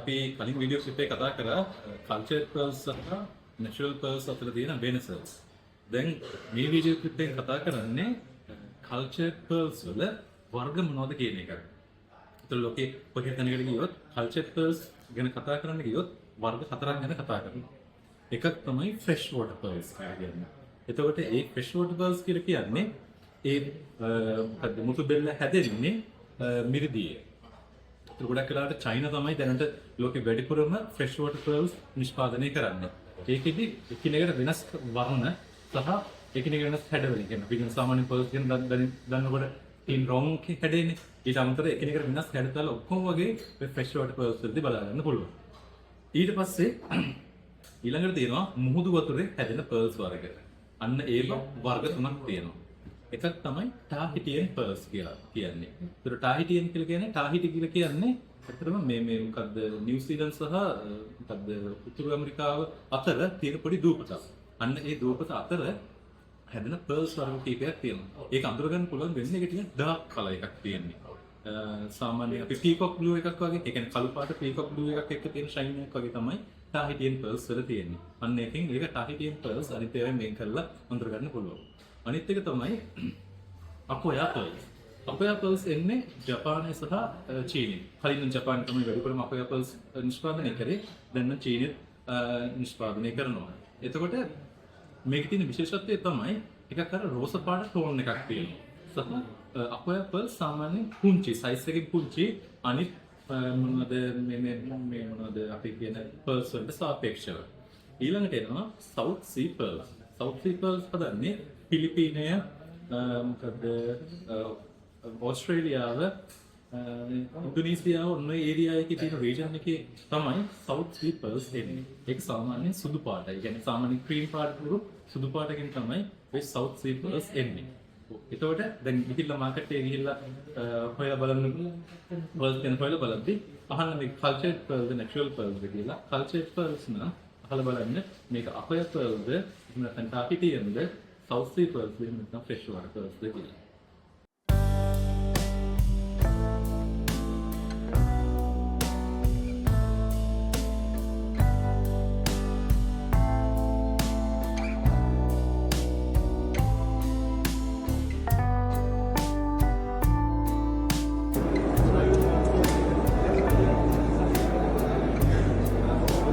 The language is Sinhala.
අපි කලින් වීඩියෝ ක්ලිප් එකේ කතා කරා කල්චර්ඩ් පර්ල්ස් සහ නැචරල් පර්ල්ස් අතර තියෙන වෙනස. දැන් මේ වීඩියෝ ක්ලිප් එකෙන් කතා කරන්නේ කල්චර්ඩ් පර්ල්ස් වල වර්ග මොනවද කියන එක. ඒතර ලෝකේ කොහෙද තැනකට ගියොත් කල්චර්ඩ් පර්ල්ස් ගැන කතා කරන්න ගියොත් වර්ග හතරක් ගැන කතා කරනවා. එකක් තමයි ෆ්‍රෙෂ් වෝටර් පර්ල්ස් කියන්නේ. එතකොට ඒ ෆ්‍රෙෂ් වෝටර් පර්ල්ස් කියලා කියන්නේ ඒ මොකද මුතු බෙල්ල හැදෙන්නේ මිරිදියේ. ගොඩක් වෙලාවට චයිනා තමයි දැනට ලෝකේ වැඩිපුරම ෆ්‍රෙෂ් වෝටර් පර්ල්ස් නිෂ්පාදනය කරන්නේ. ඒකෙදි එකිනෙකට වෙනස් වර්ණ සහ එකිනෙකට වෙනස් හැඩවලින් කියන අපි සාමාන්‍ය පර්ල්ස් කියන දන්නකොට තින් රොන් හැඩෙන්නේ. ඊට අමතරව එකිනෙකට වෙනස් හැඩතල ඔක්කොම වගේ ෆ්‍රෙෂ් වෝටර් පර්ල්ස් වලදී බලා ගන්න පුළුවන්. ඊට පස්සේ ඊළඟට තියෙනවා මුහුදු වතුරේ හැදෙන පර්ල්ස් වර්ග. අන්න ඒ වර්ග තුනක් තියෙනවා. එකක් තමයි ටාහිටියන් පර්ල්ස් කියලා කියන්නේ. ඒතර ටාහිටියන් කියලා කියන්නේ ටාහිටි කියලා කියන්නේ ඇත්තටම මේ මොකද්ද නිව්සීලන්ත සහ මොකද්ද උතුරු ඇමරිකාව අතර තියෙන පොඩි දූපතක්. අන්න ඒ දූපත අතර හැදෙන පර්ල්ස් වර්ග කීපයක් තියෙනවා. ඒක අඳුර ගන්න පුළුවන් වෙන්නේ ඒක ටිකක් ඩාර්ක් කලර් එකක් තියෙන්නේ. සාමාන්‍ය අපි පීකොක් බ්ලූ එකක් වගේ, ඒ කියන්නේ කළු පාට පීකොක් බ්ලූ එකක් එක්ක තියෙන ෂයින් එකක් වගේ තමයි ටාහිටියන් පර්ල්ස් වල තියෙන්නේ. අන්න ඒකෙන් ඒක ටාහිටියන් පර්ල්ස් අනිත් ඒවායින් මේක කරලා අඳුර ගන්න පුළුවන්. අනිත් එක තමයි අකොයා පර්ල්ස්. අකොයා පර්ල්ස් එන්නේ ජපානයේ සහ චීනයේ. කලින් ජපානයේ තමයි වැඩිපුරම අකොයා පර්ල්ස් නිෂ්පාදනය කරේ. දැන් නම් චීනයේ නිෂ්පාදනය කරනවා. එතකොට මේකේ තියෙන විශේෂත්වය තමයි එකක් අර රෝස පාට ටෝන් එකක් තියෙනවා. සහ අකොයා පර්ල්ස් සාමාන්‍යයෙන් පුංචි සයිස් එකකින් පුංචි අනිත් මොනවද මේ මොනවද අපි කියන පර්ල්ස් වලට සාපේක්ෂව. ඊළඟට එනවා සවුත් සී පර්ල්ස්. සවුත් සී පර්ල්ස් හදන්නේ පිලිපීනය මොකද ඕස්ට්‍රේලියාව ඉන්දුනීසියාව ඔන්න ඒරියා එකේ තියෙන රීජන් එකේ තමයි සවුත් සී පර්ල්ස් එන්නේ. ඒක සාමාන්‍යයෙන් සුදු පාටයි. ඒ කියන්නේ සාමාන්‍ය ක්‍රීම් පාට වුරු සුදු පාටකින් තමයි මේ සවුත් සී පර්ල්ස් එන්නේ. එතකොට දැන් ගිහිල්ලා මාකට් එකේ ගිහිල්ලා හොයලා බලන්න පර්ල්ස් ගැන හොයලා බලද්දි අහන්න මේ කල්චර්ඩ් පර්ල්ස් නැචරල් පර්ල්ස් කියලා. කල්චර්ඩ් පර්ල්ස් නම් අහලා බලන්න මේක අකොයා පර්ල්ස්ද නැත්නම් ටාහිටියන්ද සවුත් සී පර්ල්ස් එහෙම නැත්නම් ෆ්‍රෙෂ් වෝටර් පර්ල්ස් කියලා.